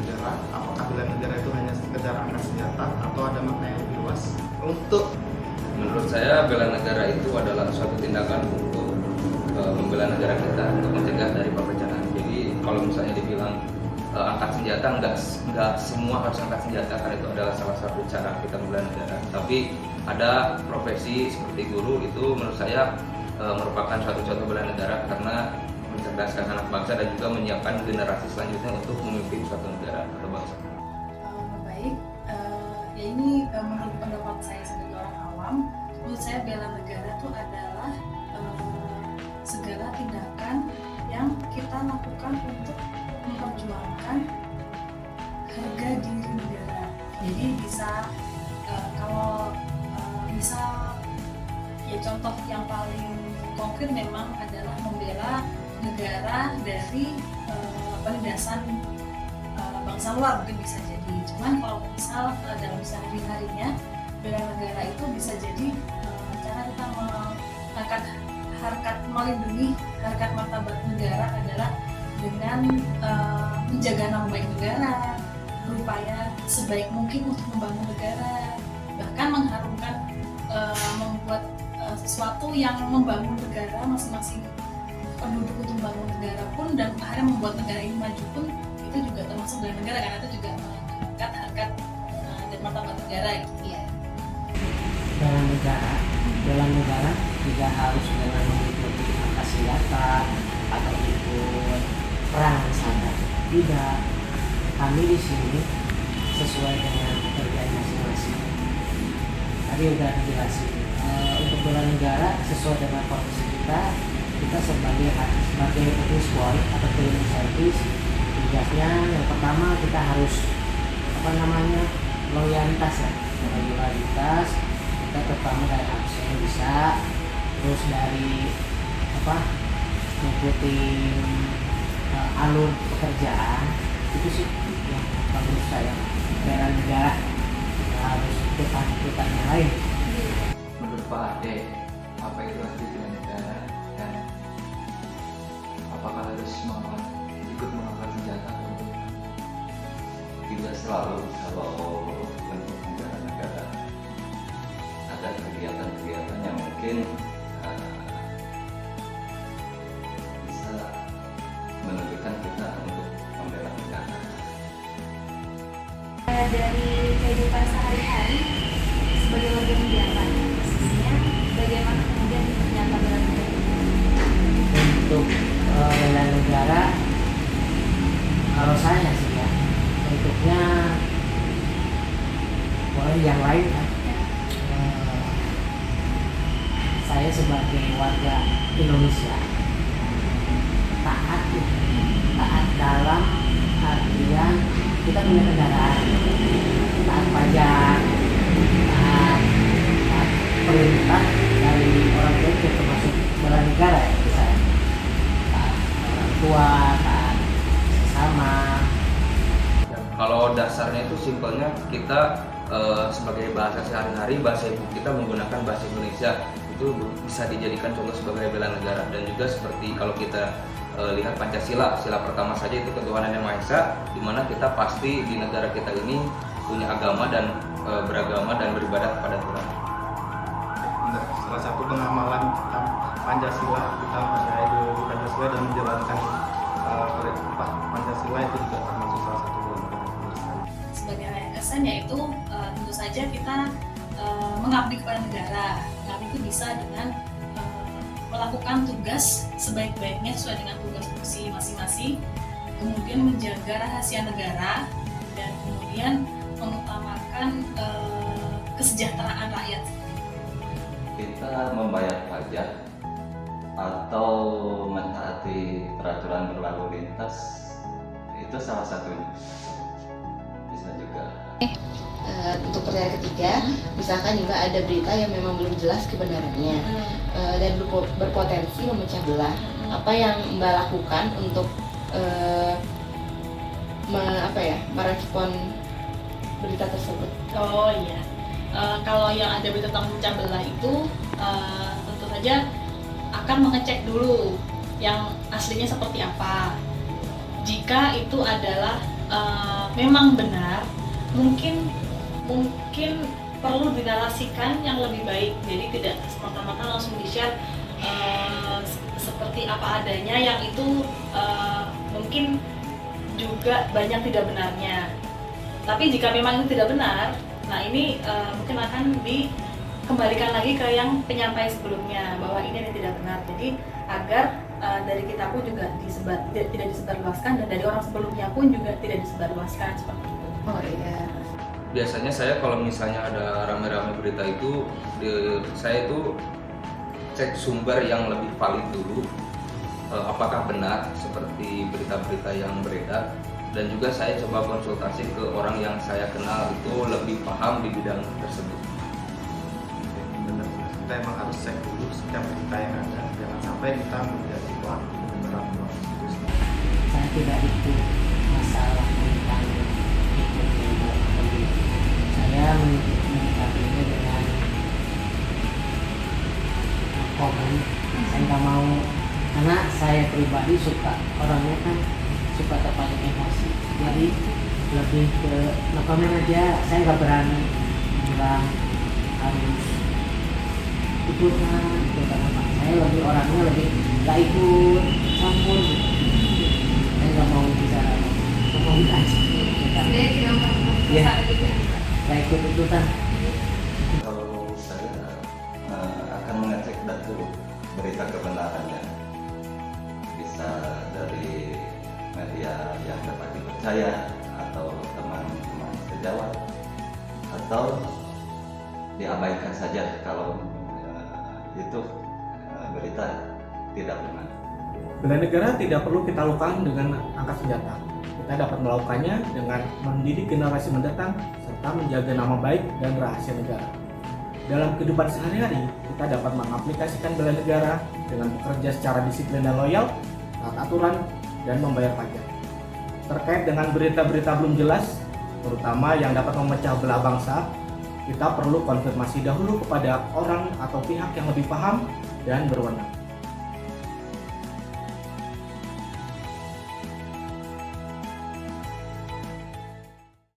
negara? Apakah bela negara itu hanya sekedar angkat senjata atau ada makna yang lebih luas? Menurut saya bela negara itu adalah suatu tindakan untuk membela negara kita, untuk mencegah dari perpecahan. Jadi kalau misalnya dibilang angkat senjata, nggak semua harus angkat senjata, karena itu adalah salah satu cara kita membela negara. Tapi ada profesi seperti guru, itu menurut saya merupakan suatu contoh bela negara karena mencerdaskan anak bangsa dan juga menyiapkan generasi selanjutnya untuk memimpin suatu negara atau bangsa. Baik, ya ini menurut pendapat saya sebagai orang awam, menurut saya bela negara itu adalah segala tindakan yang kita lakukan untuk memperjuangkan harga diri negara. Jadi bisa kalau misal ya contoh yang paling konkret memang adalah membela negara dari penindasan bangsa luar, mungkin bisa jadi. Cuman kalau misal dalam sehari-harinya bela negara itu bisa jadi cara kita mengangkat harkat melindungi harkat martabat negara adalah dengan menjaga nama baik negara, berupaya sebaik mungkin untuk membangun negara, bahkan mengharumkan membuat sesuatu yang membangun negara masing-masing penduduk untuk membangun negara pun, dan akhirnya membuat negara ini maju pun, itu juga termasuk bela negara karena itu juga mengangkat harkat dan martabat negara gitu ya. Bela negara tidak harus dengan mengikuti angkat senjata atau ikut perang misalnya. Tidak, kami di sini sesuai dengan pekerjaan masing-masing. Tadi udah dijelasin. Untuk bela negara sesuai dengan profesi kita sebagai office boy atau cleaning service, tugasnya yang pertama kita harus loyalitas ya, loyalitas. Kita pertama dari absen bisa, terus dari mengikuti alur pekerjaan, itu sih yang menurut saya bela negara. Kita harus ikutan yang lain. Menurut Pak Ade, apa itu arti bela negara dan apakah harus ikut mengangkat senjata? Tidak selalu. Kalau untuk negara-negara ada kegiatan-kegiatan yang mungkin bisa menunjukkan kita untuk membela negara. Dari kehidupan sehari-hari sebagai warga negara, khususnya bagaimana kemudian ternyata bela negara? Untuk bela negara, kalau saya sih ya, bentuknya boleh yang lain kan. Saya sebagai warga Indonesia taat dalam artian kita punya kendaraan, taat pajak, taat perintah dari orang tua, itu termasuk bela negara ya, misalnya taat orang tua, taat sesama. Kalau dasarnya itu simpelnya kita sebagai bahasa sehari-hari, bahasa ibu kita menggunakan bahasa Indonesia, itu bisa dijadikan contoh sebagai bela negara. Dan juga seperti kalau kita lihat Pancasila, sila pertama saja itu ketuhanan yang Maha Esa, di mana kita pasti di negara kita ini punya agama dan beragama dan beribadah kepada Tuhan. Benar, salah satu pengamalan Pancasila, kita percaya ideologi Pancasila dan menjalankan Pancasila itu juga termasuk salah satu bela negara. Sebagai ASN yaitu tentu saja kita mengabdi kepada negara. Mengabdi itu bisa dengan melakukan tugas sebaik-baiknya sesuai dengan tugas fungsi masing-masing, kemudian menjaga rahasia negara, dan kemudian mengutamakan kesejahteraan rakyat. Kita membayar pajak atau mentaati peraturan berlalu lintas, itu salah satunya. Bisa juga. Untuk pertanyaan ketiga, misalkan juga ada berita yang memang belum jelas kebenarannya dan berpotensi memecah belah, apa yang Mbak lakukan untuk merespon berita tersebut? Oh iya, kalau yang ada berita tentang pecah belah itu tentu saja akan mengecek dulu yang aslinya seperti apa. Jika itu adalah memang benar, mungkin perlu dinarasikan yang lebih baik. Jadi tidak semata-mata langsung di-share seperti apa adanya, yang itu mungkin juga banyak tidak benarnya. Tapi jika memang itu tidak benar, nah ini mungkin akan dikembalikan lagi ke yang penyampai sebelumnya bahwa ini tidak benar. Jadi agar dari kita pun juga tidak disebarluaskan, dan dari orang sebelumnya pun juga tidak disebarluaskan seperti itu. Oh iya. Biasanya saya kalau misalnya ada rame-rame berita itu, saya itu cek sumber yang lebih valid dulu, apakah benar seperti berita-berita yang beredar, dan juga saya coba konsultasi ke orang yang saya kenal itu lebih paham di bidang tersebut. Benar, kita emang harus cek dulu setiap berita yang ada, jangan sampai kita menjadi pelaku kebenaran itu. Saya tidak ikut masalah tentang ikut membuat begitu. Saya menyikapinya dengan komen. Saya nggak mau, karena saya pribadi orangnya kan suka terpancing emosi. Jadi lebih ke komen aja. Saya nggak berani bilang harus ikutan apa. Saya lebih orangnya lebih nggak ikut campur. Saya nggak mau bicara ngomong aja. Sebenarnya tidak mau Iya. Nggak ikut ikutan. Kalau saya akan mengecek dulu berita kebenarannya, bisa dari media yang dapat dipercaya atau teman-teman sejawat, atau diabaikan saja kalau itu berita tidak benar. Bela negara tidak perlu kita lakukan dengan angkat senjata. Kita dapat melakukannya dengan mendidik generasi mendatang serta menjaga nama baik dan rahasia negara. Dalam kehidupan sehari-hari, kita dapat mengaplikasikan bela negara dengan bekerja secara disiplin dan loyal, taat aturan, dan membayar pajak. Terkait dengan berita-berita belum jelas, terutama yang dapat memecah belah bangsa, kita perlu konfirmasi dahulu kepada orang atau pihak yang lebih paham dan berwenang.